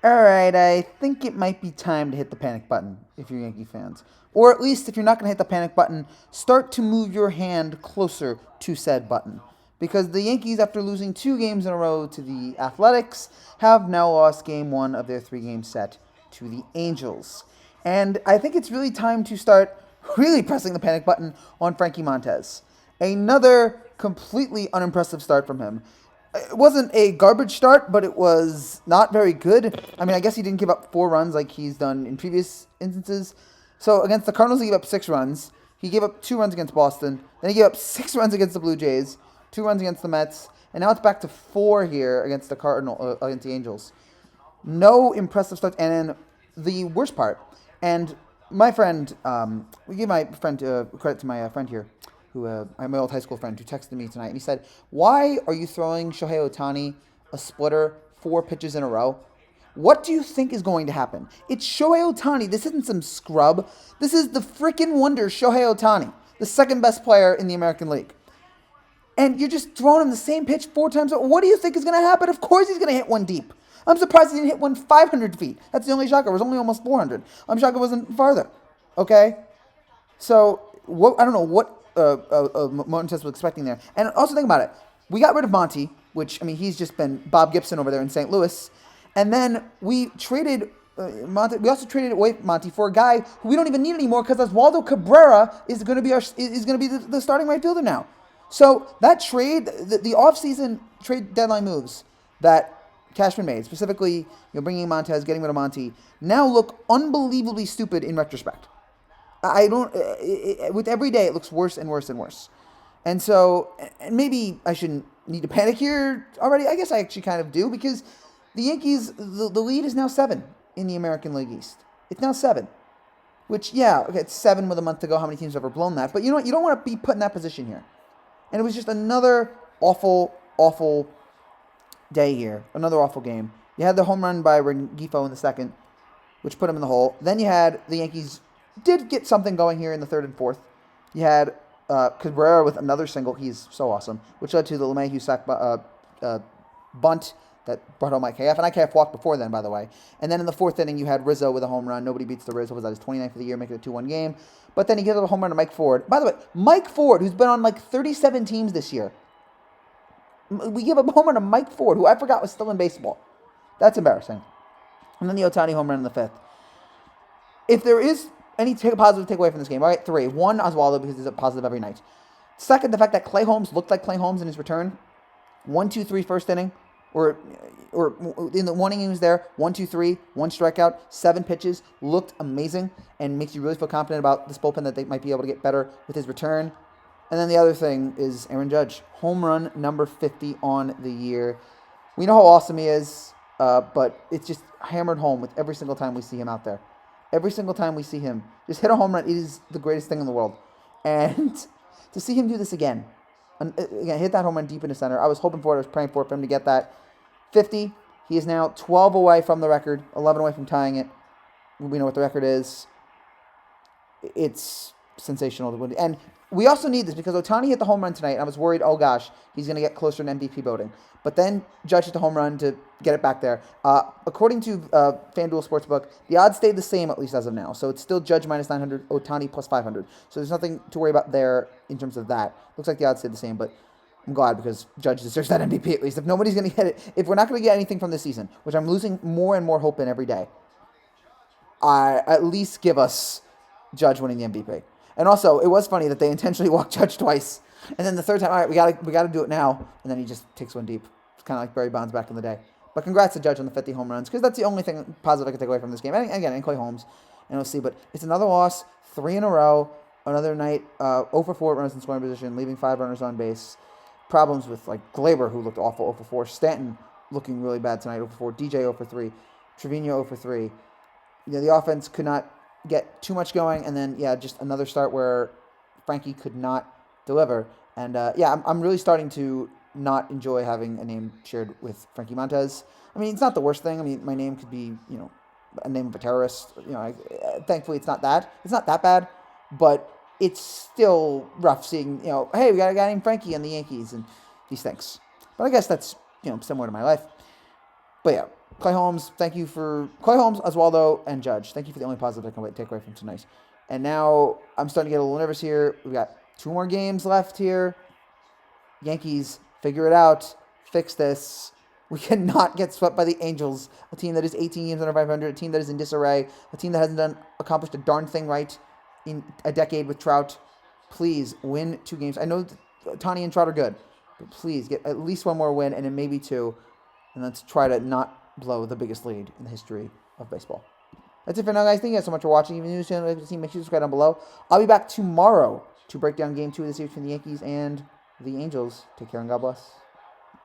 Alright, I think it might be time to hit the panic button if you're Yankee fans. Or at least if you're not going to hit the panic button, start to move your hand closer to said button. Because the Yankees, after losing 2 games in a row to the Athletics, have now lost game 1 of their 3 game set to the Angels. And I think it's really time to start really pressing the panic button on Frankie Montez. Another completely unimpressive start from him. It wasn't a garbage start, but it was not very good. I mean, I guess he didn't give up 4 runs like he's done in previous instances. So against the Cardinals, he gave up 6 runs. He gave up 2 runs against Boston. Then he gave up 6 runs against the Blue Jays, 2 runs against the Mets, and now it's back to 4 here against against the Angels. No impressive start. And then the worst part, and my friend, we give my friend credit to my friend here, who my old high school friend who texted me tonight, and he said, "Why are you throwing Shohei Ohtani a splitter 4 pitches in a row? What do you think is going to happen? It's Shohei Ohtani. This isn't some scrub. This is the freaking wonder Shohei Ohtani, the second best player in the American League. And you're just throwing him the same pitch 4 times. What do you think is going to happen? Of course he's going to hit one deep. I'm surprised he didn't hit one 500 feet. That's the only shocker. It was only almost 400. I'm shocked it wasn't farther. Okay? So, I don't know what Montez was expecting there. And also think about it. We got rid of Monty, which, I mean, he's just been Bob Gibson over there in St. Louis. And then we traded Monty. We also traded away Monty for a guy who we don't even need anymore because Oswaldo Cabrera is going to be the starting right fielder now. So that trade, the offseason trade deadline moves that Cashman made, specifically bringing Montez, getting rid of Monty, now look unbelievably stupid in retrospect. I don't. With every day, it looks worse and worse and worse. And so, and maybe I shouldn't need to panic here already. I guess I actually kind of do because the Yankees, the lead is now 7 in the American League East. It's now 7. Which, yeah, okay, it's 7 with a month to go. How many teams have ever blown that? But you know what? You don't want to be put in that position here. And it was just another awful, awful day here. Another awful game. You had the home run by Rengifo in the second, which put him in the hole. Then you had the Yankees did get something going here in the third and fourth. You had Cabrera with another single. He's so awesome, which led to the LeMahieu sack bunt that brought home IKF. And IKF walked before then, by the way. And then in the fourth inning, you had Rizzo with a home run. Nobody beats the Rizzo. Was that his 29th of the year, making it a 2-1 game. But then he gives a home run to Mike Ford. By the way, Mike Ford, who's been on like 37 teams this year. We give a home run to Mike Ford, who I forgot was still in baseball. That's embarrassing. And then the Ohtani home run in the fifth. If there is any positive takeaway from this game, all right, 3. 1, Oswaldo, because he's a positive every night. Second, the fact that Clay Holmes looked like Clay Holmes in his return. 1, 2, 3 first inning. Or in the 1 inning he was there. 1, 2, 3, 1 strikeout, 7 pitches. Looked amazing and makes you really feel confident about this bullpen that they might be able to get better with his return. And then the other thing is Aaron Judge. Home run number 50 on the year. We know how awesome he is, but it's just hammered home with every single time we see him out there. Every single time we see him just hit a home run, it is the greatest thing in the world. And to see him do this again, hit that home run deep into center, I was hoping for it, I was praying for him to get that. 50, he is now 12 away from the record, 11 away from tying it. We know what the record is. It's sensational to win. And we also need this because Ohtani hit the home run tonight. I was worried, oh gosh, he's going to get closer to MVP voting. But then Judge hit the home run to get it back there. According to FanDuel Sportsbook, the odds stayed the same, at least as of now. So it's still Judge minus 900, Ohtani plus 500. So there's nothing to worry about there in terms of that. Looks like the odds stayed the same, but I'm glad because Judge deserves that MVP at least. If nobody's going to get it, if we're not going to get anything from this season, which I'm losing more and more hope in every day, at least give us Judge winning the MVP. And also, it was funny that they intentionally walked Judge twice. And then the third time, all right, we got to do it now. And then he just takes one deep. It's kind of like Barry Bonds back in the day. But congrats to Judge on the 50 home runs because that's the only thing positive I can take away from this game. And again, and Clay Holmes, and we'll see. But it's another loss, 3 in a row. Another night, 0 for 4 runners in scoring position, leaving 5 runners on base. Problems with like Glaber, who looked awful, 0 for 4. Stanton looking really bad tonight, 0 for 4. DJ 0 for 3. Trevino 0 for 3. The offense could not get too much going. And then, just another start where Frankie could not deliver. And, I'm really starting to not enjoy having a name shared with Frankie Montez. I mean, it's not the worst thing. I mean, my name could be, a name of a terrorist. Thankfully, it's not that. It's not that bad. But it's still rough seeing, hey, we got a guy named Frankie on the Yankees, and he stinks. But I guess that's, similar to my life. But yeah, Clay Holmes, thank you for Clay Holmes, Oswaldo, and Judge. Thank you for the only positive I can take away from tonight. And now I'm starting to get a little nervous here. We got 2 more games left here. Yankees, figure it out. Fix this. We cannot get swept by the Angels, a team that is 18 games under 500, a team that is in disarray, a team that hasn't accomplished a darn thing right in a decade with Trout. Please win 2 games. I know Tani and Trout are good, but please get at least 1 more win and then maybe 2, and let's try to not blow the biggest lead in the history of baseball. That's it for now, guys. Thank you guys so much for watching. If you're new to the channel, make sure you subscribe down below. I'll be back tomorrow to break down Game 2 of the series between the Yankees and the Angels. Take care and God bless.